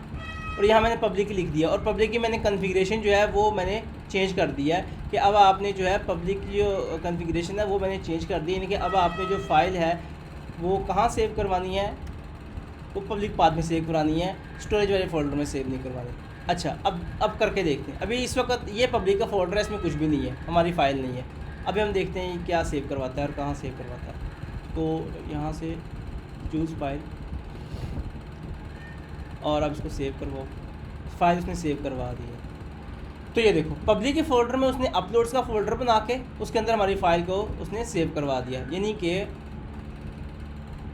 और यहाँ मैंने पब्लिक लिख दिया, और पब्लिक की मैंने कॉन्फ़िगरेशन जो है वो मैंने चेंज कर दिया है कि अब आपने जो है पब्लिक की जो कॉन्फ़िगरेशन है वो मैंने चेंज कर दी। यानी कि अब आपने जो फ़ाइल है वो कहाँ सेव करवानी है, वो पब्लिक पाथ में सेव करवानी है, स्टोरेज वाले फ़ोल्डर में सेव नहीं करवानी। अच्छा अब करके देखते हैं। अभी इस वक्त ये पब्लिक का फ़ोल्डर है, इसमें कुछ भी नहीं है, हमारी फ़ाइल नहीं है। अभी हम देखते हैं क्या सेव करवाता है और कहाँ सेव करवाता है। तो यहाँ से चूज़ फाइल और अब इसको सेव करवाओ, फाइल उसने सेव करवा दी है। तो ये देखो पब्लिक के फ़ोल्डर में उसने अपलोड्स का फ़ोल्डर बना के उसके अंदर हमारी फ़ाइल को उसने सेव करवा दिया। यानी कि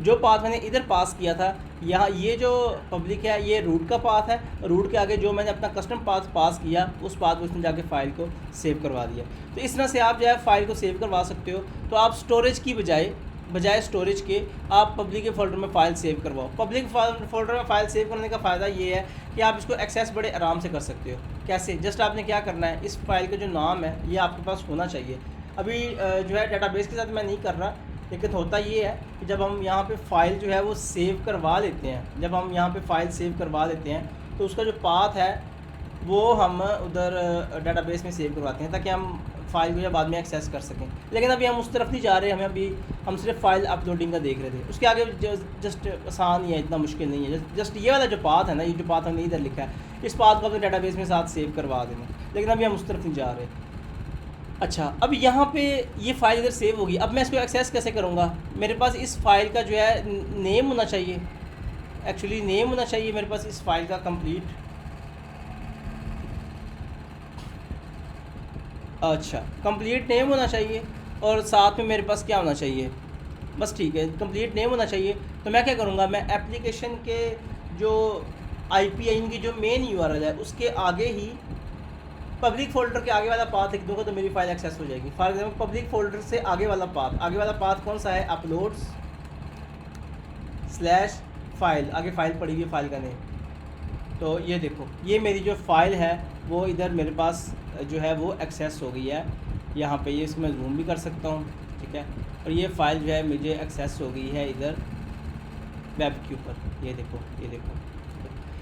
जो पाथ मैंने इधर पास किया था, यहाँ ये जो पब्लिक है ये रूट का पाथ है, रूट के आगे जो मैंने अपना कस्टम पाथ पास किया उस पाथ को उसने जाके फ़ाइल को सेव करवा दिया। तो इस तरह से आप जो है फ़ाइल को सेव करवा सकते हो। तो आप स्टोरेज की बजाय स्टोरेज के आप पब्लिक के फ़ोल्डर में फ़ाइल सेव करवाओ। पब्लिक फ़ोल्डर में फ़ाइल सेव करने का फ़ायदा ये है कि आप इसको एक्सेस बड़े आराम से कर सकते हो। कैसे, जस्ट आपने क्या करना है, इस फाइल का जो नाम है ये आपके पास होना चाहिए। अभी जो है डेटाबेस के साथ मैं नहीं कर रहा, लेकिन होता ये है कि जब हम यहाँ पे फ़ाइल जो है वो सेव करवा लेते हैं, जब हम यहाँ पे फ़ाइल सेव करवा लेते हैं तो उसका जो पाथ है वो हम उधर डेटाबेस में सेव करवाते हैं ताकि हम फ़ाइल को या बाद में एक्सेस कर सकें। लेकिन अभी हम उस तरफ नहीं जा रहे, हम सिर्फ फ़ाइल अपलोडिंग का देख रहे थे। उसके आगे जस्ट आसान ही है, इतना मुश्किल नहीं है। जस्ट ये वाला जो पाथ है ना, ये जो पाथ हमने इधर लिखा है, इस पाथ को अपने डेटाबेस में साथ सेव करवा देना। लेकिन अभी हम उस तरफ नहीं जा रहे। अच्छा, अब यहाँ पे ये फ़ाइल इधर सेव होगी। अब मैं इसको एक्सेस कैसे करूँगा? मेरे पास इस फ़ाइल का जो है नेम होना चाहिए, एक्चुअली नेम होना चाहिए मेरे पास इस फ़ाइल का कंप्लीट। अच्छा, कंप्लीट नेम होना चाहिए और साथ में मेरे पास क्या होना चाहिए, बस ठीक है, कंप्लीट नेम होना चाहिए। तो मैं क्या करूँगा, मैं एप्लीकेशन के जो IP इनकी जो मेन URL है उसके आगे ही पब्लिक फ़ोल्डर के आगे वाला पाथ लिख दूँगा तो मेरी फ़ाइल एक्सेस हो जाएगी। फॉर एग्जाम्पल पब्लिक फ़ोल्डर से आगे वाला पाथ कौन सा है, अपलोड्स स्लैश फ़ाइल, आगे फ़ाइल पड़ी हुई है, फ़ाइल का नेम। तो ये देखो ये मेरी जो फ़ाइल है वो इधर मेरे पास जो है वो एक्सेस हो गई है। यहाँ पे ये इसको मैं जूम भी कर सकता हूँ, ठीक है। और ये फ़ाइल जो है मुझे एक्सेस हो गई है इधर वेब के ऊपर, ये देखो।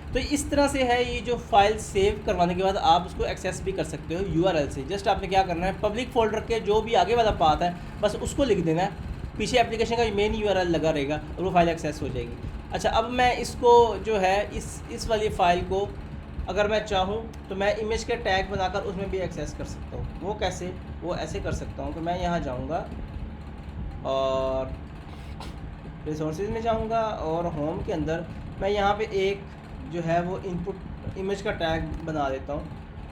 तो इस तरह से है ये जो फ़ाइल सेव करवाने के बाद आप उसको एक्सेस भी कर सकते हो URL से। जस्ट आपने क्या करना है, पब्लिक फ़ोल्डर के जो भी आगे वाला पाथ है बस उसको लिख देना है, पीछे एप्लीकेशन का मेन URL लगा रहेगा और वो फाइल एक्सेस हो जाएगी। अच्छा, अब मैं इसको जो है इस वाली फ़ाइल को अगर मैं चाहूँ तो मैं इमेज के टैग बनाकर उसमें भी एक्सेस कर सकता हूँ। वो कैसे, वो ऐसे कर सकता हूँ कि मैं यहाँ जाऊँगा और रिसोर्सेज में जाऊँगा और होम के अंदर मैं यहाँ पे एक जो है वो इनपुट इमेज का टैग बना देता हूँ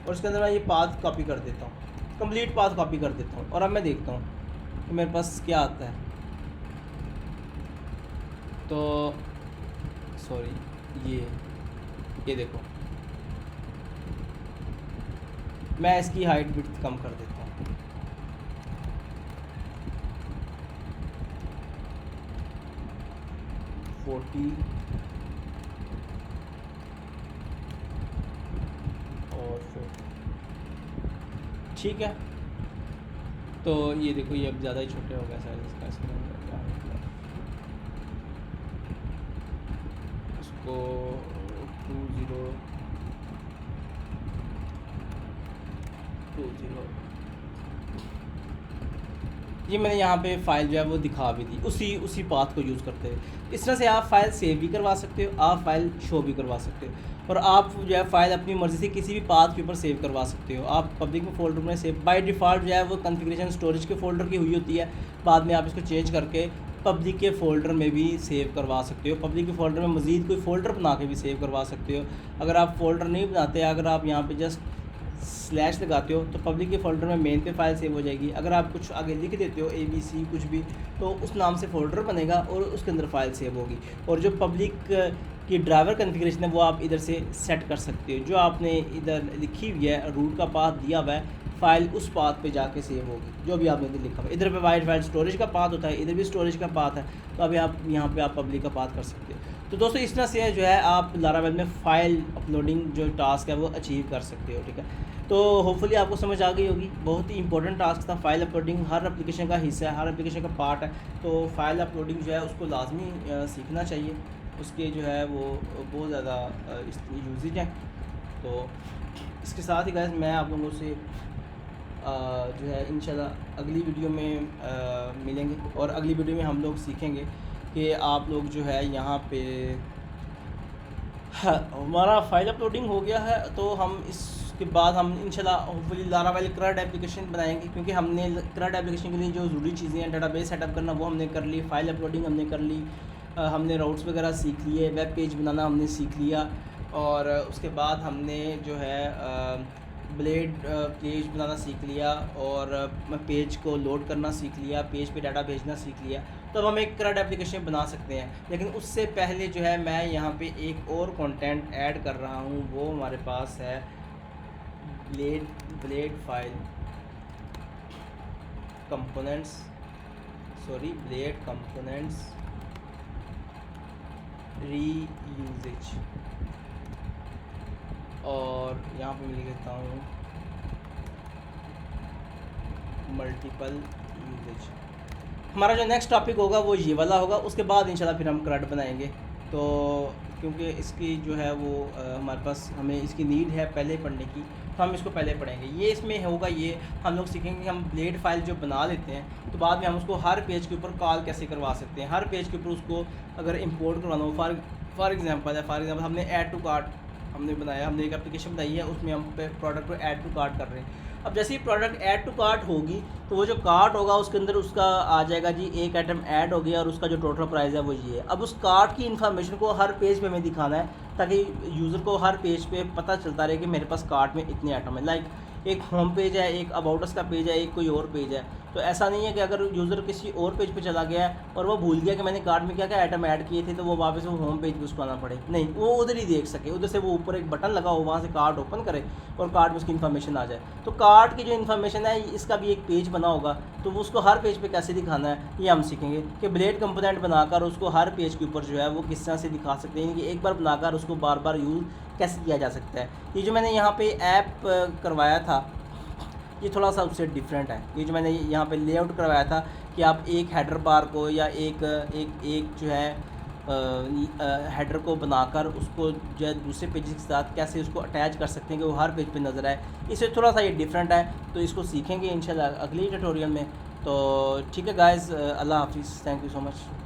और उसके अंदर मैं ये पाथ कॉपी कर देता हूँ, कंप्लीट पाथ कॉपी कर देता हूँ। और अब मैं देखता हूँ कि मेरे पास क्या आता है। तो सॉरी, ये देखो मैं इसकी हाइट विड्थ कम कर देता हूँ। ठीक है, तो ये देखो ये अब ज़्यादा ही छोटे हो गया साइज इसका। इसको 20 20। ये मैंने यहाँ पे फ़ाइल जो है वो दिखा भी दी उसी पाथ को यूज़ करते हुए। इस तरह से आप फ़ाइल सेव भी करवा सकते हो, आप फ़ाइल शो भी करवा सकते हो, और आप जो है फ़ाइल अपनी मर्ज़ी से किसी भी पाथ के ऊपर सेव करवा सकते हो। आप पब्लिक में फ़ोल्डर में सेव बाय डिफ़ॉल्ट जो है वो कॉन्फ़िगरेशन स्टोरेज के फ़ोल्डर की हुई होती है, बाद में आप इसको चेंज करके पब्लिक के फ़ोल्डर में भी सेव करवा सकते हो। पब्लिक के फ़ोल्डर में मज़ीद कोई फ़ोल्डर बना के भी सेव करवा सकते हो। अगर आप फ़ोल्डर नहीं बनाते, अगर आप यहाँ पे जस्ट स्लैश लगाते हो तो पब्लिक के फ़ोल्डर में मेन पे फ़ाइल सेव हो जाएगी। अगर आप कुछ आगे लिख देते हो ABC कुछ भी, तो उस नाम से फ़ोल्डर बनेगा और उसके अंदर फ़ाइल सेव होगी। और जो पब्लिक की ड्राइवर कॉन्फ़िगरेशन है वो आप इधर से सेट कर सकते हो। जो आपने इधर लिखी हुई है, रूट का पाथ दिया हुआ है, फ़ाइल उस पाथ पे जाके सेव होगी जो भी आपने इधर लिखा हुआ है। इधर पे वाइड फाइल स्टोरेज का पाथ होता है, इधर भी स्टोरेज का पाथ है, तो अभी आप यहाँ पे आप पब्लिक का पाथ कर सकते हो। तो दोस्तों इस तरह से जो है आप लारावेल में फ़ाइल अपलोडिंग जो टास्क है वो अचीव कर सकते हो, ठीक है। तो होपफुली आपको समझ आ गई होगी। बहुत ही इंपॉर्टेंट टास्क था। फ़ाइल अपलोडिंग हर एप्लीकेशन का हिस्सा है, हर एप्लीकेशन का पार्ट है। तो फ़ाइल अपलोडिंग जो है उसको लाजमी सीखना चाहिए। उसके जो है वो बहुत ज़्यादा यूजेज हैं। तो इसके साथ ही गाइस मैं आप लोगों से जो है इंशाल्लाह अगली वीडियो में मिलेंगे, और अगली वीडियो में हम लोग सीखेंगे कि आप लोग जो है यहाँ पे हमारा फ़ाइल अपलोडिंग हो गया है, तो हम इसके बाद हम इंशाल्लाह होपफुली लारावेल CRUD एप्लीकेशन बनाएंगे, क्योंकि हमने CRUD एप्लीकेशन के लिए जो ज़रूरी चीज़ें हैं, डेटाबेस सेटअप करना वो हमने कर ली, फ़ाइल अपलोडिंग हमने कर ली, हमने राउट्स वगैरह सीख लिए, वेब पेज बनाना हमने सीख लिया, और उसके बाद हमने जो है ब्लेड पेज बनाना सीख लिया, और पेज को लोड करना सीख लिया, पेज पे डाटा भेजना सीख लिया। तो अब हम एक CRUD एप्लीकेशन बना सकते हैं। लेकिन उससे पहले जो है मैं यहाँ पे एक और कंटेंट ऐड कर रहा हूँ, वो हमारे पास है blade file components, blade components reuses, और यहाँ पे मैं लिख देता हूँ मल्टीपल यूजेज। हमारा जो नेक्स्ट टॉपिक होगा वो ये वाला होगा, उसके बाद इंशाल्लाह फिर हम CRUD बनाएंगे। तो क्योंकि इसकी जो है वो हमारे पास हमें इसकी नीड है पहले पढ़ने की, तो हम इसको पहले पढ़ेंगे। ये इसमें होगा, ये हम लोग सीखेंगे कि हम ब्लेड फाइल जो बना लेते हैं तो बाद में हम उसको हर पेज के ऊपर कॉल कैसे करवा सकते हैं। हर पेज के ऊपर उसको अगर इंपोर्ट करवाना हो, फॉर एग्जांपल हमने ऐड टू कार्ट हमने बनाया, हमने एक एप्लीकेशन बनाई है, उसमें हम प्रोडक्ट को ऐड टू कार्ट कर रहे हैं। अब जैसे ही प्रोडक्ट ऐड टू कार्ट होगी तो वो जो कार्ट होगा उसके अंदर उसका आ जाएगा जी एक आइटम ऐड हो गया और उसका जो टोटल प्राइस है वो ये है। अब उस कार्ट की इन्फॉर्मेशन को हर पेज पे हमें दिखाना है, ताकि यूज़र को हर पेज पे पता चलता रहे कि मेरे पास कार्ट में इतने आइटम है। लाइक एक होम पेज है, एक अबाउट अस का पेज है, एक कोई और पेज है। तो ऐसा नहीं है कि अगर यूज़र किसी और पेज पे चला गया है और वो भूल गया कि मैंने कार्ट में क्या क्या आइटम ऐड किए थे, तो वो वापस वो होम पेज पे उसको आना पड़े, नहीं, वो उधर ही देख सके, उधर से वो ऊपर एक बटन लगा हो, वहाँ से कार्ट ओपन करे और कार्ट में उसकी इन्फॉर्मेशन आ जाए। तो कार्ट की जो इन्फॉर्मेशन है इसका भी एक पेज बना होगा, तो वो उसको हर पेज पे कैसे दिखाना है ये हम सीखेंगे कि ब्लेड कंपोनेंट बनाकर उसको हर पेज के ऊपर जो है वो किस तरह से दिखा सकते हैं, कि एक बार बनाकर उसको बार बार यूज़ कैसे किया जा सकता है। ये जो मैंने यहाँ पे ऐप करवाया था ये थोड़ा सा उससे डिफरेंट है। ये जो मैंने यहाँ पे लेआउट करवाया था कि आप एक हेडर बार को या एक जो है हेडर को बनाकर उसको जो है दूसरे पेज के साथ कैसे उसको अटैच कर सकते हैं कि वो हर पेज पे नज़र आए, इससे थोड़ा सा ये डिफरेंट है। तो इसको सीखेंगे इंशाल्लाह अगली ट्यूटोरियल में। तो ठीक है गाइज़, अल्लाह हाफिज़, थैंक यू सो मच।